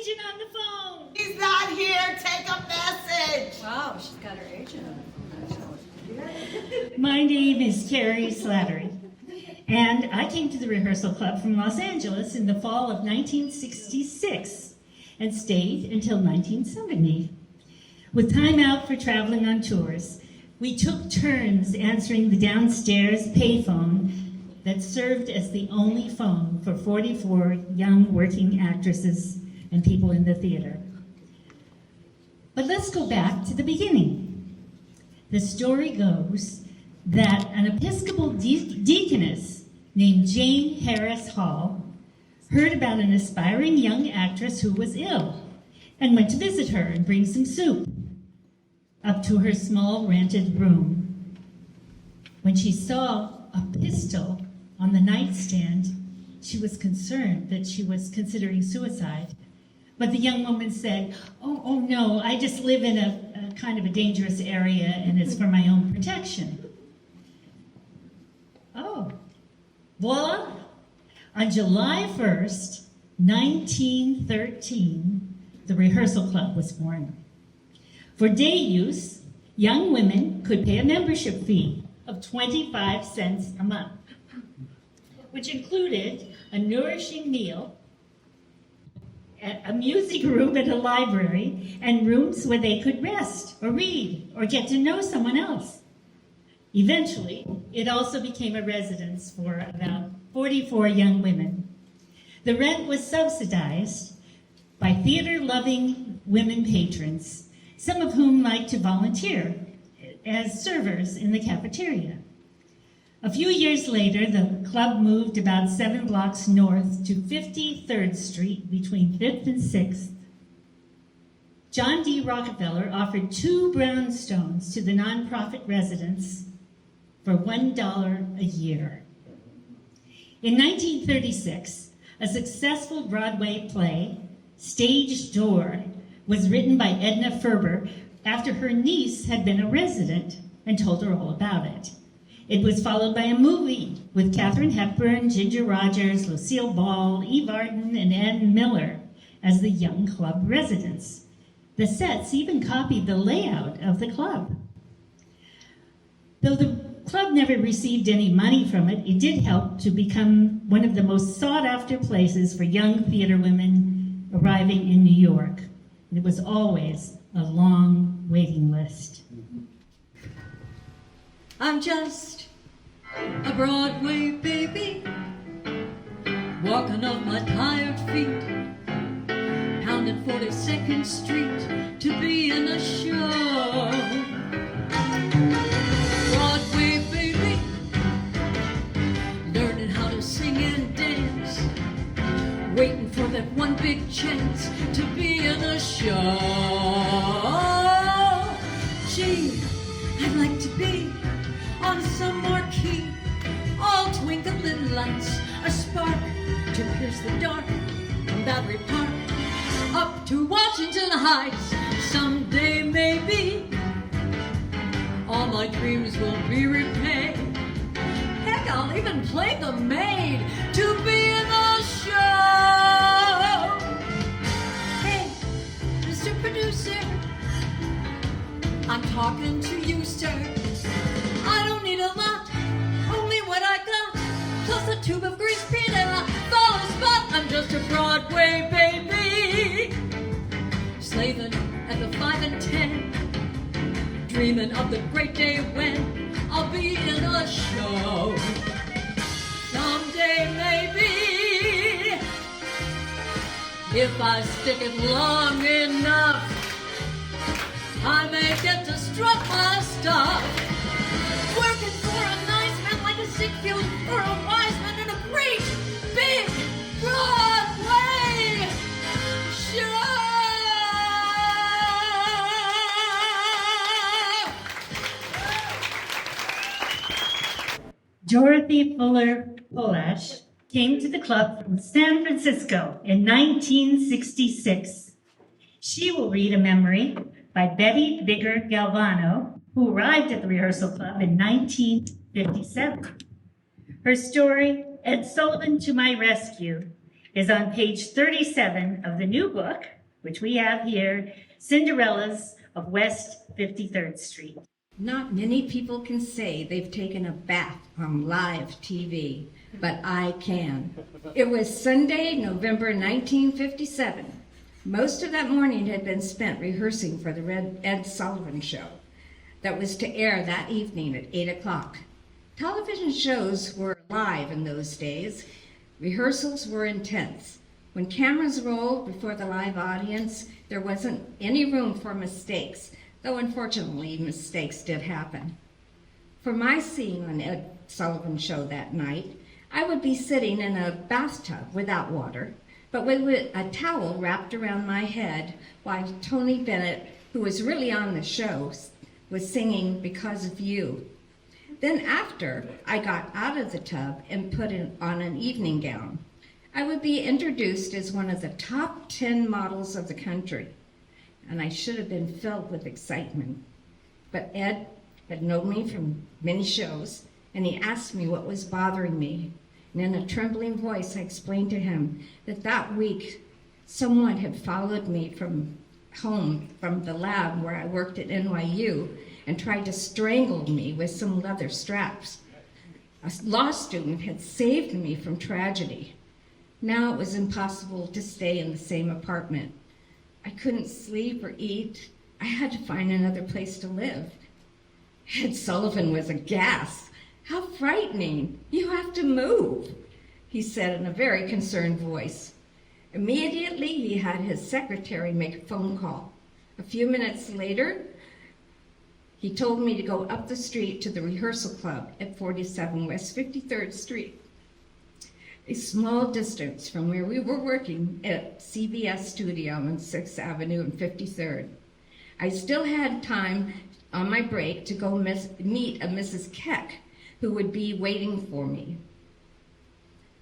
agent on the phone. He's not here. Take a message. Wow, she's got her agent on. My name is Carrie Slattery, and I came to the Rehearsal Club from Los Angeles in the fall of 1966 and stayed until 1970. With time out for traveling on tours, we took turns answering the downstairs payphone that served as the only phone for 44 young working actresses and people in the theater. But let's go back to the beginning. The story goes that an Episcopal deaconess named Jane Harris Hall heard about an aspiring young actress who was ill and went to visit her and bring some soup up to her small rented room. When she saw a pistol on the nightstand, she was concerned that she was considering suicide. But the young woman said, oh no, I just live in a kind of a dangerous area and it's for my own protection. Oh, voila. On July 1st, 1913, the Rehearsal Club was born. For day use, young women could pay a membership fee of 25 cents a month, which included a nourishing meal, a music room at a library, and rooms where they could rest or read or get to know someone else. Eventually, it also became a residence for about 44 young women. The rent was subsidized by theater-loving women patrons, some of whom liked to volunteer as servers in the cafeteria. A few years later, the club moved about 7 blocks north to 53rd Street between 5th and 6th. John D. Rockefeller offered 2 brownstones to the nonprofit residents for $1 a year. In 1936, a successful Broadway play, Stage Door, was written by Edna Ferber after her niece had been a resident and told her all about it. It was followed by a movie with Katharine Hepburn, Ginger Rogers, Lucille Ball, Eve Arden, and Ann Miller as the young club residents. The sets even copied the layout of the club. Though the club never received any money from it, it did help to become one of the most sought-after places for young theater women arriving in New York. It was always a long waiting list. I'm just a Broadway baby, walking off my tired feet, pounding 42nd Street to be in a show. Broadway baby, learning how to sing and dance, waiting for that one big chance to be in a show. Gee, I'd like to be on some marquee, all twinkling lights, a spark to pierce the dark from Battery Park up to Washington Heights. Someday maybe all my dreams will be repaid. Heck, I'll even play the maid to be in the show. Hey, Mr. Producer, I'm talking to you, sir. I don't need a lot, only what I got, plus a tube of grease paint and a follow spot. I'm just a Broadway baby, slaving at the 5 and 10, dreaming of the great day when I'll be in a show. Someday maybe, if I stick it long enough, I may get to strut my stuff. Working for a nice man like a Ziegfeld or a wise man in a great big Broadway show. Dorothy Fuller Polash came to the club from San Francisco in 1966. She will read a memory by Betty Bigger Galvano, who arrived at the Rehearsal Club in 1957. Her story, Ed Sullivan to My Rescue, is on page 37 of the new book, which we have here, Cinderellas of West 53rd Street. Not many people can say they've taken a bath on live TV, but I can. It was Sunday, November 1957. Most of that morning had been spent rehearsing for the Ed Sullivan Show that was to air that evening at 8 o'clock. Television shows were live in those days. Rehearsals were intense. When cameras rolled before the live audience, there wasn't any room for mistakes, though unfortunately mistakes did happen. For my scene on Ed Sullivan Show that night, I would be sitting in a bathtub without water, but with a towel wrapped around my head while Tony Bennett, who was really on the show, was singing Because of You. Then after I got out of the tub and put on an evening gown, I would be introduced as one of the top 10 models of the country, and I should have been filled with excitement. But Ed had known me from many shows, and he asked me what was bothering me. And in a trembling voice, I explained to him that week, someone had followed me from home from the lab where I worked at NYU and tried to strangle me with some leather straps. A law student had saved me from tragedy. Now it was impossible to stay in the same apartment. I couldn't sleep or eat. I had to find another place to live. Ed Sullivan was aghast. How frightening. You have to move, he said in a very concerned voice. Immediately, he had his secretary make a phone call. A few minutes later, he told me to go up the street to the Rehearsal Club at 47 West 53rd Street, a small distance from where we were working at CBS Studio on 6th Avenue and 53rd. I still had time on my break to go meet a Mrs. Keck, who would be waiting for me.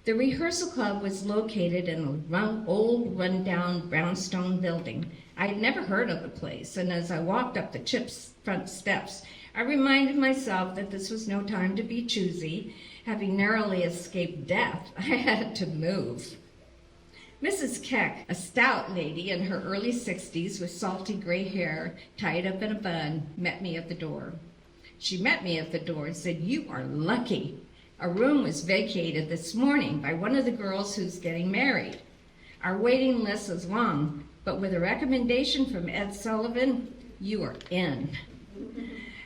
The Rehearsal Club was located in an old, rundown brownstone building. I had never heard of the place, and as I walked up the chip's front steps, I reminded myself that this was no time to be choosy. Having narrowly escaped death, I had to move. Mrs. Keck, a stout lady in her early 60s with salty gray hair tied up in a bun, met me at the door. She met me at the door and said, "You are lucky. A room was vacated this morning by one of the girls who's getting married. Our waiting list is long, but with a recommendation from Ed Sullivan, you are in."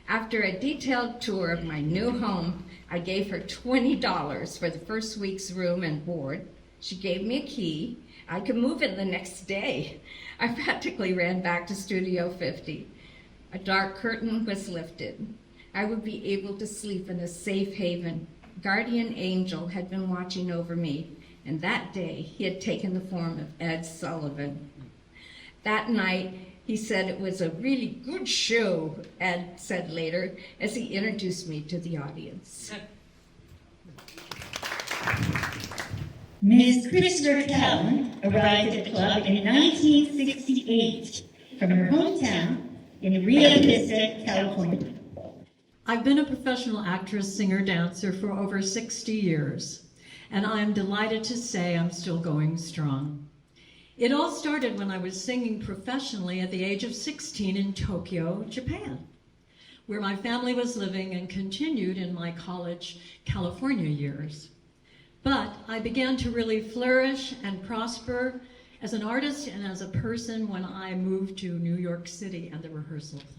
After a detailed tour of my new home, I gave her $20 for the first week's room and board. She gave me a key. I could move in the next day. I practically ran back to Studio 50. A dark curtain was lifted. I would be able to sleep in a safe haven. Guardian angel had been watching over me, and that day he had taken the form of Ed Sullivan. That night, he said it was a really good show, Ed said later, as he introduced me to the audience. Ms. Krista Callan arrived at the club in 1968 from her hometown in Rio Vista, California. I've been a professional actress, singer, dancer for over 60 years, and I'm delighted to say I'm still going strong. It all started when I was singing professionally at the age of 16 in Tokyo, Japan, where my family was living and continued in my college California years. But I began to really flourish and prosper as an artist and as a person when I moved to New York City and the Rehearsal Club.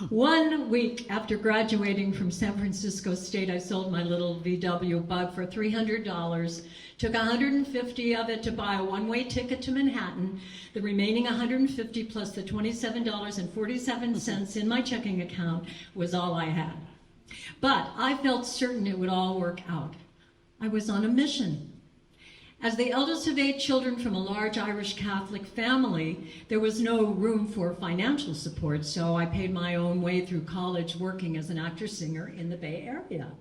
1 week after graduating from San Francisco State, I sold my little VW Bug for $300, took $150 of it to buy a one-way ticket to Manhattan. The remaining $150 plus the $27.47 in my checking account was all I had. But I felt certain it would all work out. I was on a mission. As the eldest of 8 children from a large Irish Catholic family, there was no room for financial support, so I paid my own way through college working as an actor-singer in the Bay Area.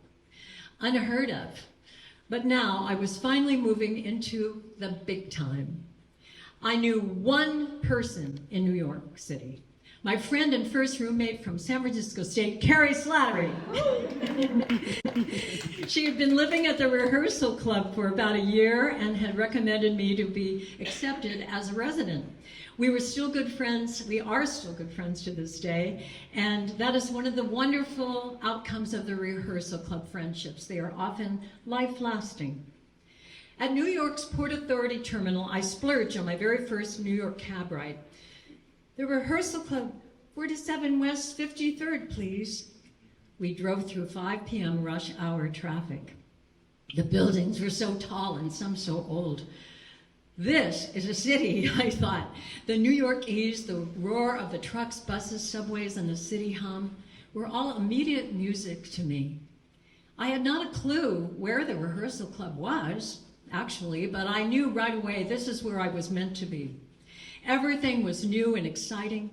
Unheard of. But now I was finally moving into the big time. I knew one person in New York City, my friend and first roommate from San Francisco State, Carrie Slattery. She had been living at the Rehearsal Club for about a year and had recommended me to be accepted as a resident. We were still good friends. We are still good friends to this day. And that is one of the wonderful outcomes of the Rehearsal Club friendships. They are often life-lasting. At New York's Port Authority Terminal, I splurged on my very first New York cab ride. The Rehearsal Club, 47 West 53rd, please. We drove through 5 p.m. rush hour traffic. The buildings were so tall and some so old. This is a city, I thought. The New Yorkese, the roar of the trucks, buses, subways, and the city hum were all immediate music to me. I had not a clue where the Rehearsal Club was, actually, but I knew right away this is where I was meant to be. Everything was new and exciting.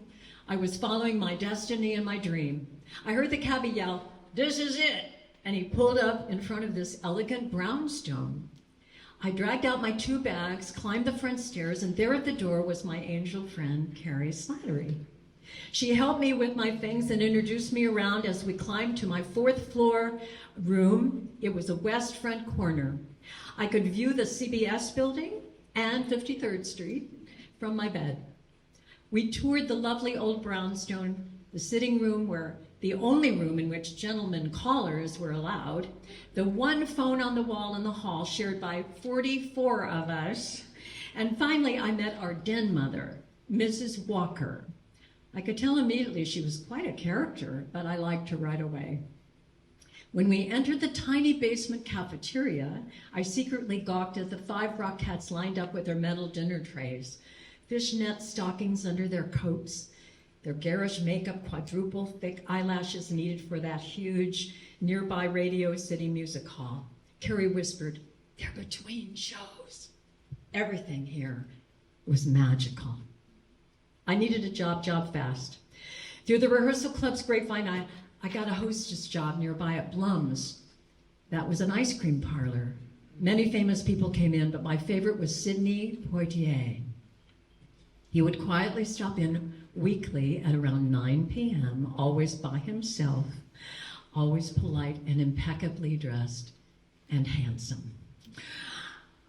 I was following my destiny and my dream. I heard the cabbie yell, "This is it!" And he pulled up in front of this elegant brownstone. I dragged out my 2 bags, climbed the front stairs, and there at the door was my angel friend, Carrie Slattery. She helped me with my things and introduced me around as we climbed to my 4th floor room. It was a west front corner. I could view the CBS building and 53rd Street from my bed. We toured the lovely old brownstone, the sitting room the only room in which gentlemen callers were allowed, the one phone on the wall in the hall shared by 44 of us, and finally I met our den mother, Mrs. Walker. I could tell immediately she was quite a character, but I liked her right away. When we entered the tiny basement cafeteria, I secretly gawked at the 5 Rockettes lined up with their metal dinner trays, fishnet stockings under their coats, their garish makeup, quadruple thick eyelashes needed for that huge nearby Radio City Music Hall. Carrie whispered, "They're between shows." Everything here was magical. I needed a job fast. Through the Rehearsal Club's grapevine, I got a hostess job nearby at Blum's. That was an ice cream parlor. Many famous people came in, but my favorite was Sidney Poitier. He would quietly stop in weekly at around 9 p.m., always by himself, always polite and impeccably dressed and handsome.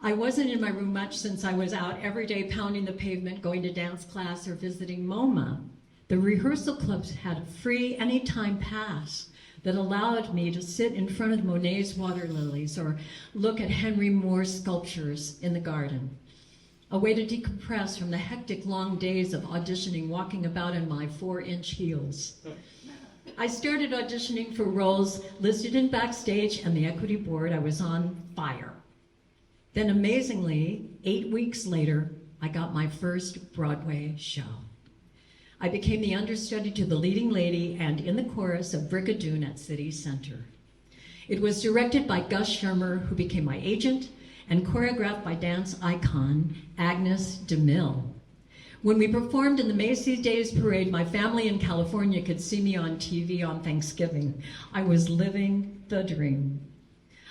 I wasn't in my room much since I was out every day pounding the pavement, going to dance class or visiting MoMA. The Rehearsal Clubs had a free anytime pass that allowed me to sit in front of Monet's water lilies or look at Henry Moore's sculptures in the garden. A way to decompress from the hectic long days of auditioning, walking about in my 4-inch heels. I started auditioning for roles listed in Backstage and the Equity Board. I was on fire. Then amazingly, 8 weeks later, I got my first Broadway show. I became the understudy to the leading lady and in the chorus of Brigadoon at City Center. It was directed by Gus Shermer, who became my agent, and choreographed by dance icon Agnes DeMille. When we performed in the Macy's Days Parade, my family in California could see me on TV on Thanksgiving. I was living the dream.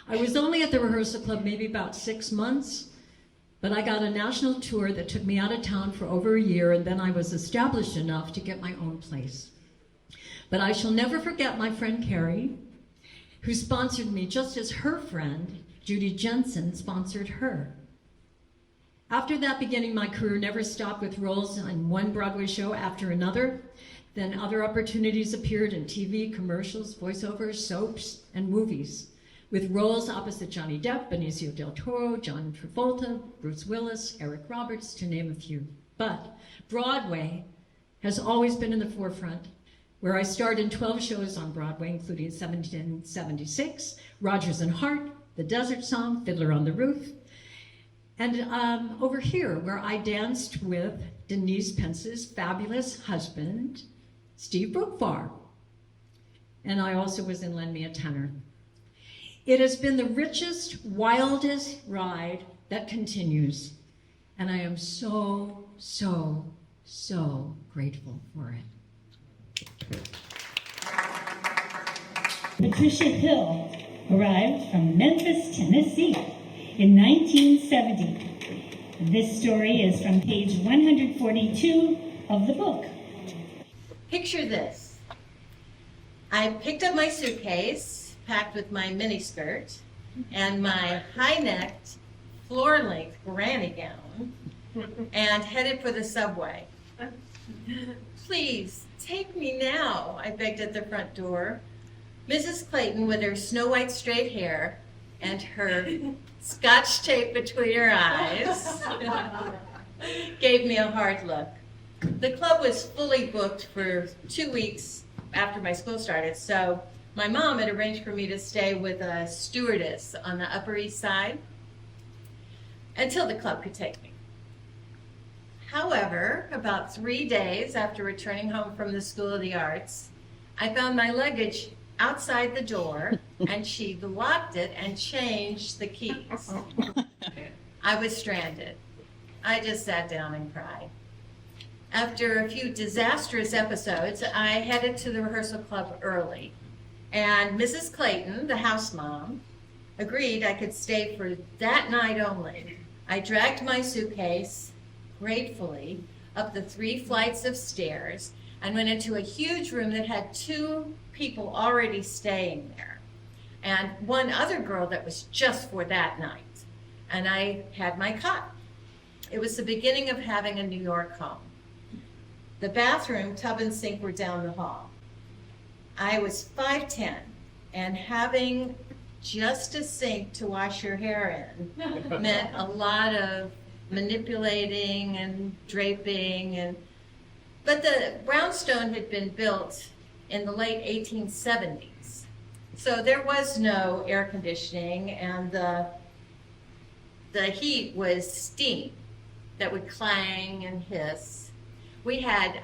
I was only at the Rehearsal Club maybe about 6 months, but I got a national tour that took me out of town for over a year, and then I was established enough to get my own place. But I shall never forget my friend Carrie, who sponsored me just as her friend, Judy Jensen, sponsored her. After that beginning, my career never stopped with roles on one Broadway show after another. Then other opportunities appeared in TV, commercials, voiceovers, soaps, and movies, with roles opposite Johnny Depp, Benicio del Toro, John Travolta, Bruce Willis, Eric Roberts, to name a few. But Broadway has always been in the forefront, where I starred in 12 shows on Broadway, including 1776, Rodgers and Hart, The Desert Song, Fiddler on the Roof, and over here, where I danced with Denise Pence's fabulous husband, Steve Brookvar. And I also was in Lend Me a Tenor. It has been the richest, wildest ride that continues. And I am so, so, so grateful for it. Patricia Hill arrived from Memphis, Tennessee in 1970. This story is from page 142 of the book. Picture this. I picked up my suitcase, packed with my miniskirt, and my high-necked, floor-length granny gown, and headed for the subway. Please, take me now, I begged at the front door. Mrs. Clayton, with her snow-white straight hair and her scotch tape between her eyes, gave me a hard look. The club was fully booked for 2 weeks after my school started, so my mom had arranged for me to stay with a stewardess on the Upper East Side until the club could take me. However, about 3 days after returning home from the School of the Arts, I found my luggage outside the door, and she locked it and changed the keys. I was stranded. I just sat down and cried. After a few disastrous episodes, I headed to the rehearsal club early, and Mrs. Clayton, the house mom, agreed I could stay for that night only. I dragged my suitcase, gratefully, up the 3 flights of stairs and went into a huge room that had 2 people already staying there, and one other girl that was just for that night. And I had my cot. It was the beginning of having a New York home. The bathroom, tub and sink were down the hall. I was 5'10", and having just a sink to wash your hair in meant a lot of manipulating and draping. But the brownstone had been built in the late 1870s. So there was no air conditioning, and the heat was steam that would clang and hiss. We had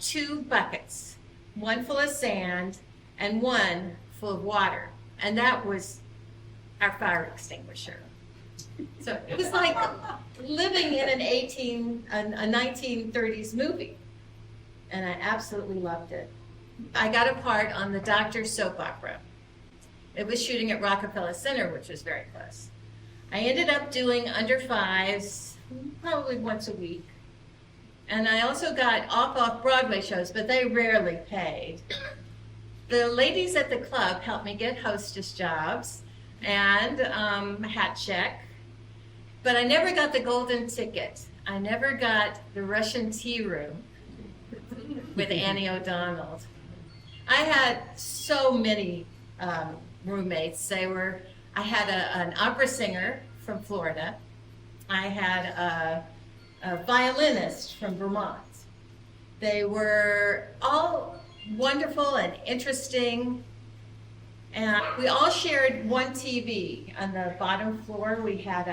2 buckets, one full of sand and one full of water, and that was our fire extinguisher. So it was like living in a 1930s movie, and I absolutely loved it. I got a part on the Doctor soap opera. It was shooting at Rockefeller Center, which was very close. I ended up doing under 5s probably once a week. And I also got off Broadway shows, but they rarely paid. The ladies at the club helped me get hostess jobs and a hat check, but I never got the golden ticket. I never got the Russian tea room with Annie O'Donnell. I had so many roommates. I had an opera singer from Florida. I had a violinist from Vermont. They were all wonderful and interesting, and we all shared one TV on the bottom floor. We had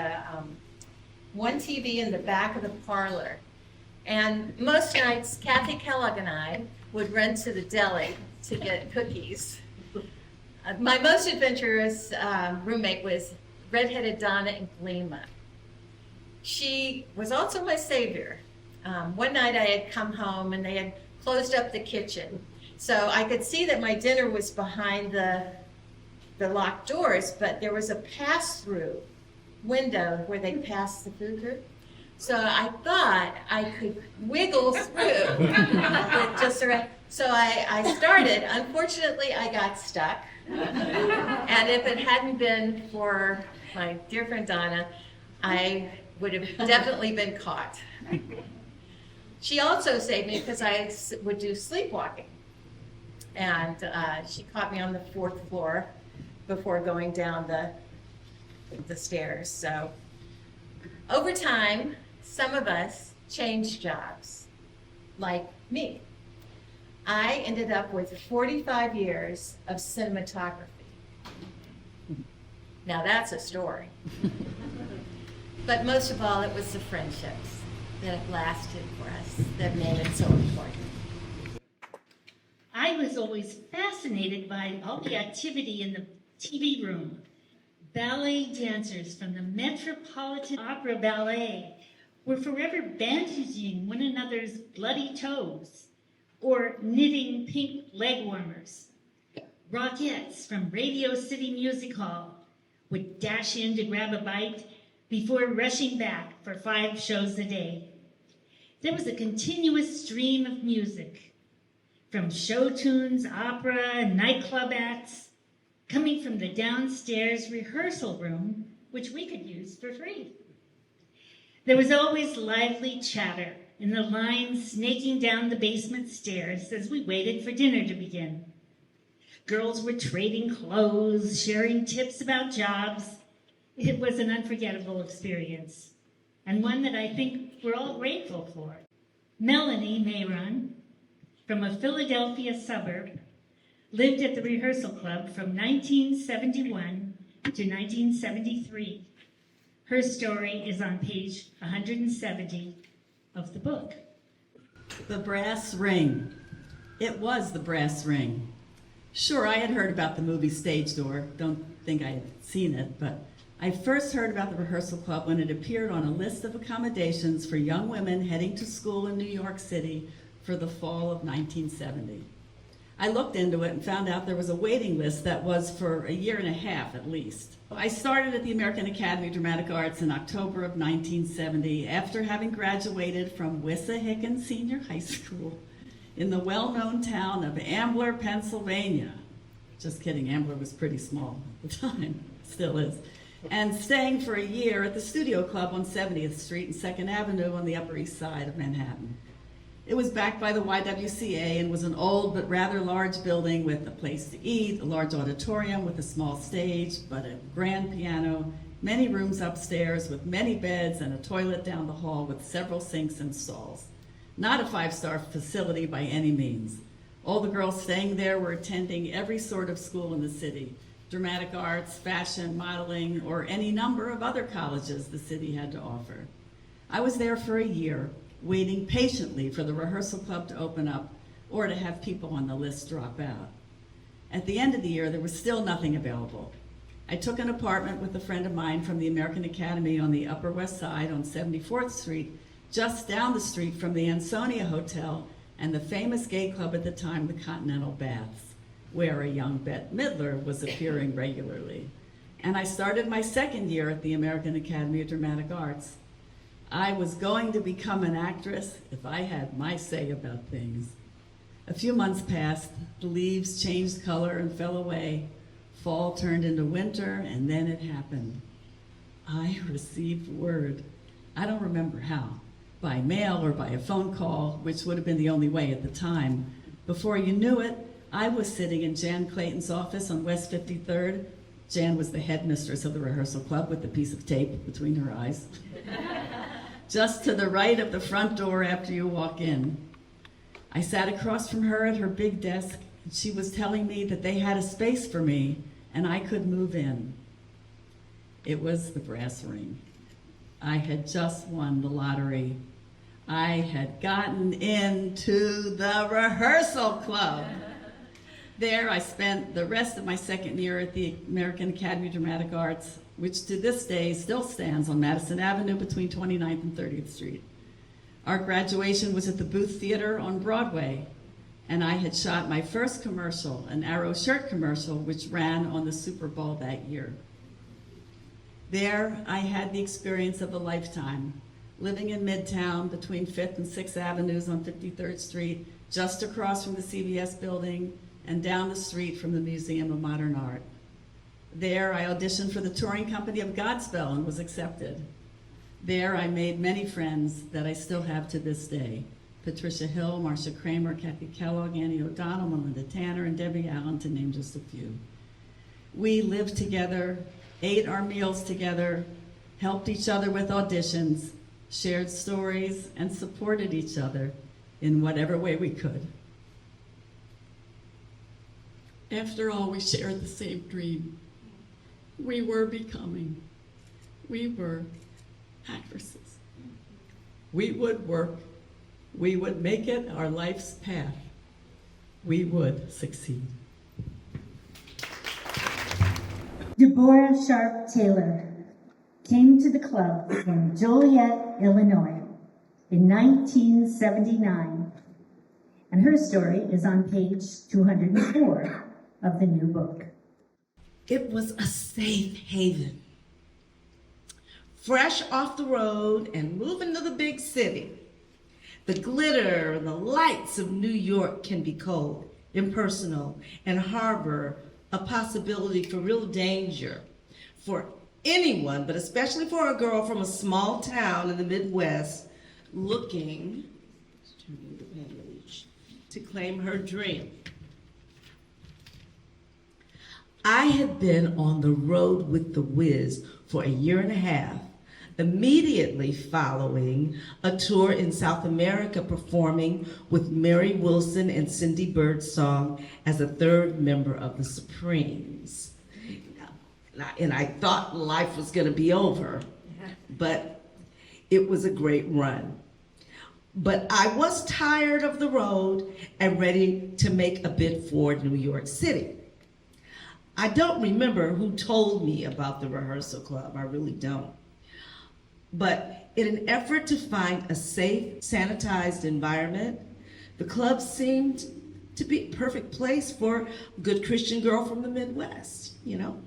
one TV in the back of the parlor, and most nights Kathy Kellogg and I would run to the deli to get cookies. My most adventurous roommate was redheaded Donna in Glima. She was also my savior. One night I had come home and they had closed up the kitchen. So I could see that my dinner was behind the locked doors, but there was a pass-through window where they passed the food through. So I thought I could wiggle through with just the right. So I started. Unfortunately, I got stuck. And if it hadn't been for my dear friend Donna, I would have definitely been caught. She also saved me because I would do sleepwalking. And she caught me on the 4th floor before going down the stairs. So over time, some of us changed jobs, like me. I ended up with 45 years of cinematography. Now that's a story. But most of all, it was the friendships that have lasted for us that made it so important. I was always fascinated by all the activity in the TV room. Ballet dancers from the Metropolitan Opera Ballet were forever bandaging one another's bloody toes or knitting pink leg warmers. Rockettes from Radio City Music Hall would dash in to grab a bite before rushing back for 5 shows a day. There was a continuous stream of music from show tunes, opera, and nightclub acts, coming from the downstairs rehearsal room, which we could use for free. There was always lively chatter in the line snaking down the basement stairs as we waited for dinner to begin. Girls were trading clothes, sharing tips about jobs. It was an unforgettable experience, and one that I think we're all grateful for. Melanie Mayron, from a Philadelphia suburb, lived at the Rehearsal Club from 1971 to 1973. Her story is on page 170 of the book. The brass ring. It was the brass ring. Sure, I had heard about the movie Stage Door. Don't think I had seen it, but I first heard about the Rehearsal Club when it appeared on a list of accommodations for young women heading to school in New York City for the fall of 1970. I looked into it and found out there was a waiting list that was for a year and a half at least. I started at the American Academy of Dramatic Arts in October of 1970 after having graduated from Wissahickon Senior High School in the well-known town of Ambler, Pennsylvania. Just kidding, Ambler was pretty small at the time, still is. And staying for a year at the Studio Club on 70th Street and 2nd Avenue on the Upper East Side of Manhattan. It was backed by the YWCA and was an old but rather large building with a place to eat, a large auditorium with a small stage, but a grand piano, many rooms upstairs with many beds and a toilet down the hall with several sinks and stalls. Not a 5-star facility by any means. All the girls staying there were attending every sort of school in the city, dramatic arts, fashion, modeling, or any number of other colleges the city had to offer. I was there for a year, waiting patiently for the Rehearsal Club to open up or to have people on the list drop out. At the end of the year, there was still nothing available. I took an apartment with a friend of mine from the American Academy on the Upper West Side on 74th Street, just down the street from the Ansonia Hotel and the famous gay club at the time, the Continental Baths, where a young Bette Midler was appearing regularly. And I started my second year at the American Academy of Dramatic Arts. I was going to become an actress if I had my say about things. A few months passed, the leaves changed color and fell away. Fall turned into winter, and then it happened. I received word. I don't remember how, by mail or by a phone call, which would have been the only way at the time. Before you knew it, I was sitting in Jan Clayton's office on West 53rd. Jan was the headmistress of the Rehearsal Club with a piece of tape between her eyes. Just to the right of the front door after you walk in. I sat across from her at her big desk, and she was telling me that they had a space for me and I could move in. It was the brass ring. I had just won the lottery. I had gotten into the Rehearsal Club. There I spent the rest of my second year at the American Academy of Dramatic Arts, which to this day still stands on Madison Avenue between 29th and 30th Street. Our graduation was at the Booth Theater on Broadway, and I had shot my first commercial, an Arrow shirt commercial, which ran on the Super Bowl that year. There, I had the experience of a lifetime, living in Midtown between 5th and 6th Avenues on 53rd Street, just across from the CBS building and down the street from the Museum of Modern Art. There, I auditioned for the touring company of Godspell and was accepted. There, I made many friends that I still have to this day. Patricia Hill, Marcia Kramer, Kathy Kellogg, Annie O'Donnell, Melinda Tanner, and Debbie Allen, to name just a few. We lived together, ate our meals together, helped each other with auditions, shared stories, and supported each other in whatever way we could. After all, we shared the same dream. We were becoming. We were actresses. We would work. We would make it our life's path. We would succeed. Deborah Sharp Taylor came to the club in Joliet, Illinois in 1979, and her story is on page 204 of the new book. It was a safe haven. Fresh off the road and moving to the big city. The glitter and the lights of New York can be cold, impersonal, and harbor a possibility for real danger for anyone, but especially for a girl from a small town in the Midwest looking to claim her dream. I had been on the road with the Wiz for a year and a half, immediately following a tour in South America performing with Mary Wilson and Cindy Birdsong as a third member of the Supremes. And I thought life was going to be over, but it was a great run. But I was tired of the road and ready to make a bid for New York City. I don't remember who told me about the Rehearsal Club, I really don't. But in an effort to find a safe, sanitized environment, the club seemed to be a perfect place for a good Christian girl from the Midwest, you know?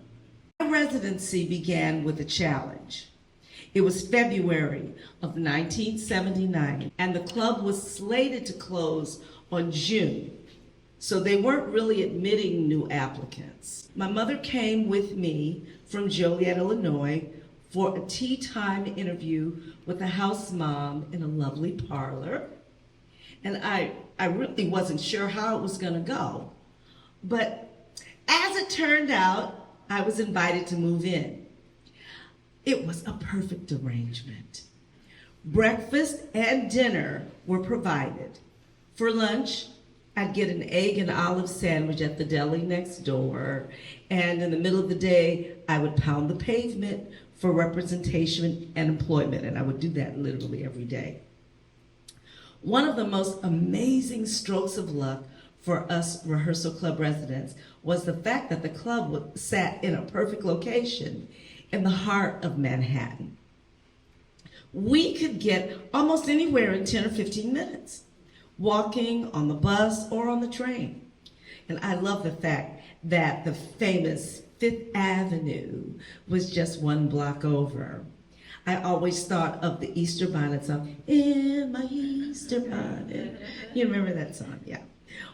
My residency began with a challenge. It was February of 1979, and the club was slated to close on June, so they weren't really admitting new applicants. My mother came with me from Joliet, Illinois, for a tea time interview with a house mom in a lovely parlor. And I really wasn't sure how it was gonna go. But as it turned out, I was invited to move in. It was a perfect arrangement. Breakfast and dinner were provided. For lunch, I'd get an egg and olive sandwich at the deli next door, and in the middle of the day, I would pound the pavement for representation and employment, and I would do that literally every day. One of the most amazing strokes of luck for us Rehearsal Club residents was the fact that the club sat in a perfect location in the heart of Manhattan. We could get almost anywhere in 10 or 15 minutes, walking, on the bus, or on the train. And I love the fact that the famous Fifth Avenue was just one block over. I always thought of the Easter Bonnet song, "In My Easter Bonnet." You remember that song? Yeah.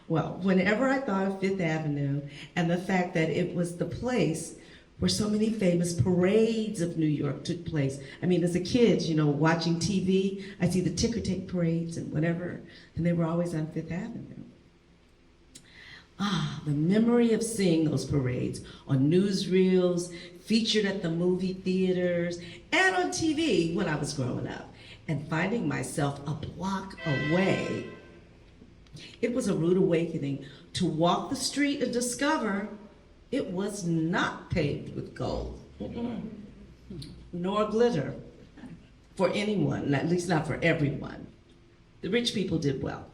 Well, whenever I thought of Fifth Avenue and the fact that it was the place where so many famous parades of New York took place. I mean, as a kid, you know, watching TV, I see the ticker tape parades and whatever, and they were always on Fifth Avenue. Ah, the memory of seeing those parades on newsreels, featured at the movie theaters, and on TV when I was growing up, and finding myself a block away. It was a rude awakening to walk the street and discover it was not paved with gold, nor glitter for anyone, at least not for everyone. The rich people did well,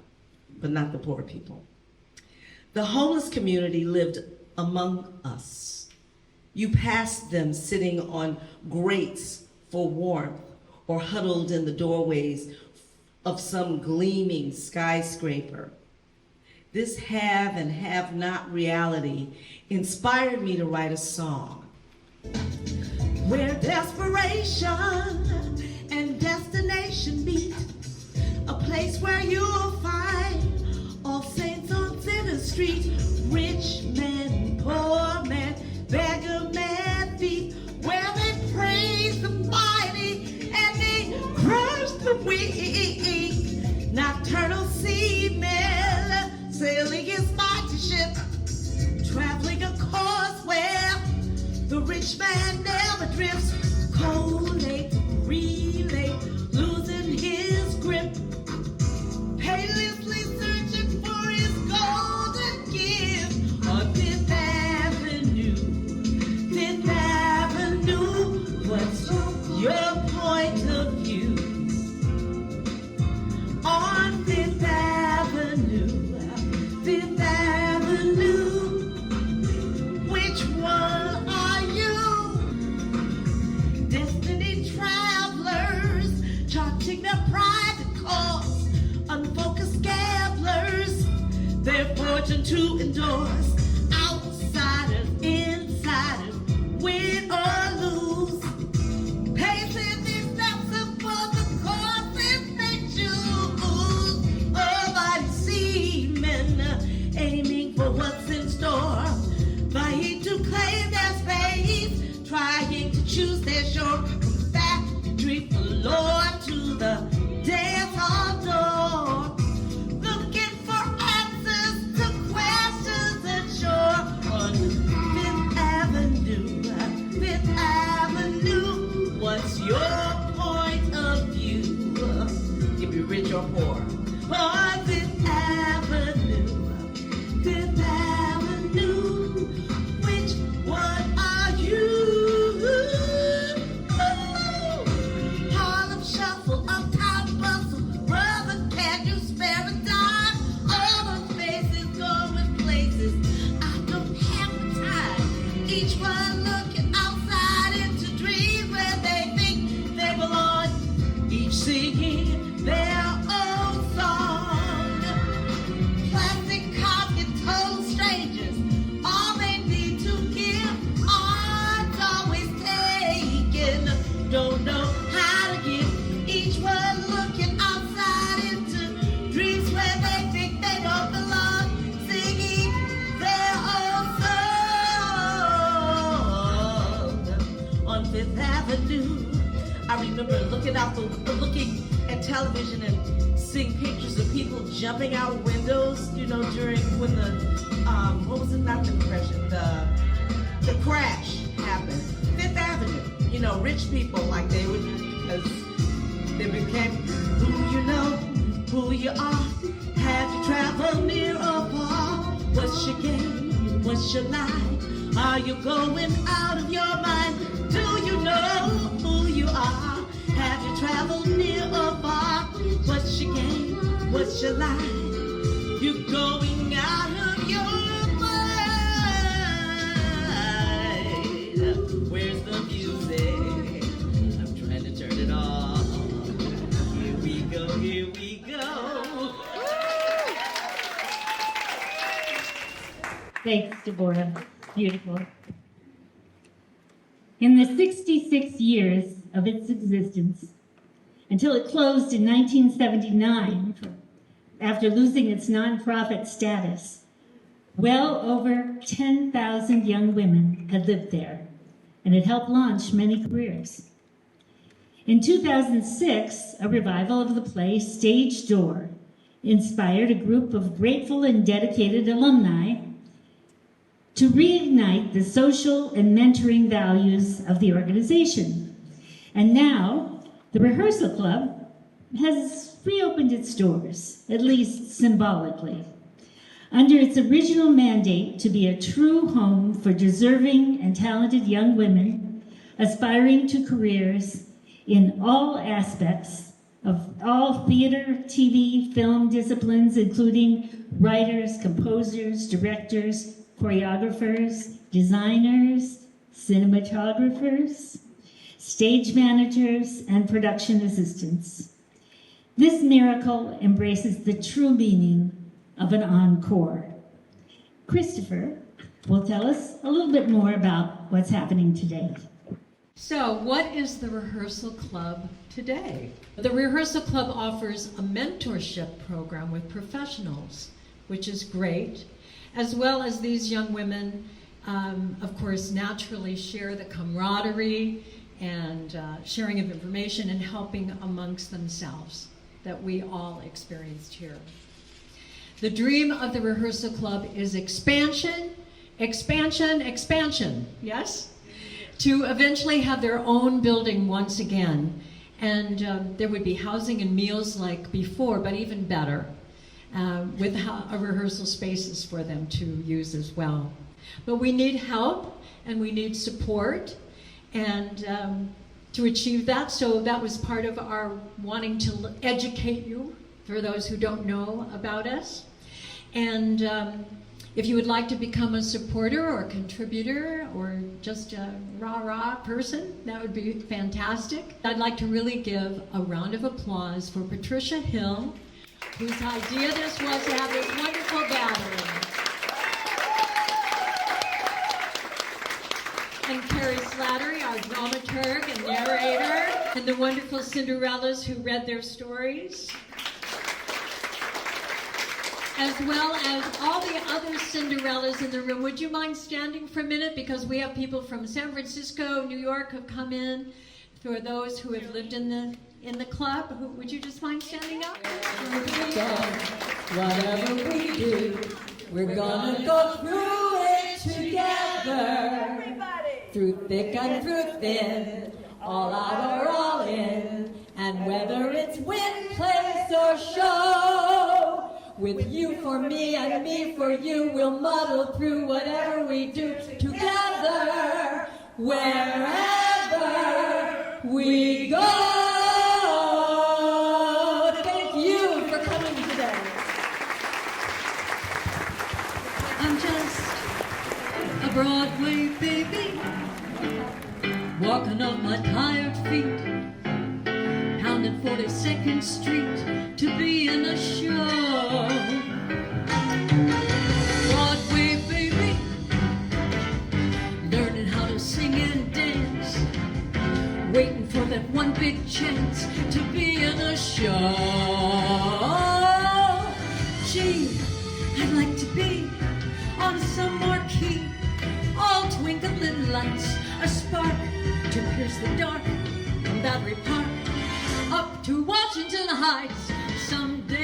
but not the poor people. The homeless community lived among us. You passed them sitting on grates for warmth or huddled in the doorways of some gleaming skyscraper. This have and have not reality inspired me to write a song. Where desperation and destination meet, a place where you'll find all saints on Center Street, rich man, poor man, beggar man feet, where they praise the mighty and they crush the weak. Nocturnal seamen sailing his mighty ship, traveling a course where the rich man never drifts. Cold lake, relay, losing his grip, painlessly searching for his golden gift on Fifth Avenue. Fifth Avenue, what's your point of view? On Fifth Avenue, Fifth Avenue, which one are you? Destiny travelers, charting their private course, unfocused gamblers, their fortune to endorse, outsiders, insiders, win or lose, pacing these steps upon the courses they choose. or poor. On Fifth Avenue, Fifth Avenue, which one are you? Harlem Shuffle, Uptown Bustle, brother, can you spare a dime? All those faces going places, I don't have the time. Each one looking outside into dreams where they think they belong, each singing their own song. Plastic cars get total strangers, all they need to give, arms always taken. Don't know how to give, each one looking outside into dreams where they think they don't belong, singing their own song. On Fifth Avenue, I remember looking at television and seeing pictures of people jumping out windows, you know, during when the what was it, not the Depression, the crash happened. Fifth Avenue, you know, rich people, like they would, because they became who you know, who you are. Have you traveled near or far? What's your game? What's your lie? Are you going out of your mind? Do you know who you are? Have you traveled near or far? What's your game? What's your lie? You're going out of your mind. Where's the music? I'm trying to turn it off. Here we go, here we go. Thanks, Deborah. Beautiful. In the 66 years of its existence, until it closed in 1979, after losing its nonprofit status, well over 10,000 young women had lived there, and it helped launch many careers. In 2006, a revival of the play Stage Door inspired a group of grateful and dedicated alumni to reignite the social and mentoring values of the organization. And now, the Rehearsal Club has reopened its doors, at least symbolically, under its original mandate to be a true home for deserving and talented young women aspiring to careers in all aspects of all theater, TV, film disciplines, including writers, composers, directors, choreographers, designers, cinematographers, stage managers, and production assistants. This miracle embraces the true meaning of an encore. Christopher will tell us a little bit more about what's happening today. So, what is the Rehearsal Club today? The Rehearsal Club offers a mentorship program with professionals, which is great, as well as these young women, of course, naturally share the camaraderie and sharing of information and helping amongst themselves that we all experienced here. The dream of the Rehearsal Club is expansion, expansion, expansion, yes? To eventually have their own building once again. And there would be housing and meals like before, but even better, with rehearsal spaces for them to use as well. But we need help and we need support and to achieve that. So that was part of our wanting to educate you, for those who don't know about us. And if you would like to become a supporter or a contributor or just a rah-rah person, that would be fantastic. I'd like to really give a round of applause for Patricia Hill, whose idea this was to have this wonderful gathering. And Carrie Slattery, our dramaturg and narrator, and the wonderful Cinderellas who read their stories, as well as all the other Cinderellas in the room. Would you mind standing for a minute? Because we have people from San Francisco, New York have come in. For those who have lived in the club, would you just mind standing up? Whatever we do, we're gonna go through it together. Everybody. Through thick and through thin, all out or all in. And whether it's win, place, or show, with you for me and me for you, we'll muddle through whatever we do together, wherever we go. Thank you for coming today. I'm just a Broadway baby, walking on my tired feet, pounding 42nd Street to be in a show. Broadway baby, learning how to sing and dance, waiting for that one big chance to be in a show. Gee, I'd like to be on some marquee, all twinkling little lights, a spark to pierce the dark from Battery Park up to Washington Heights someday.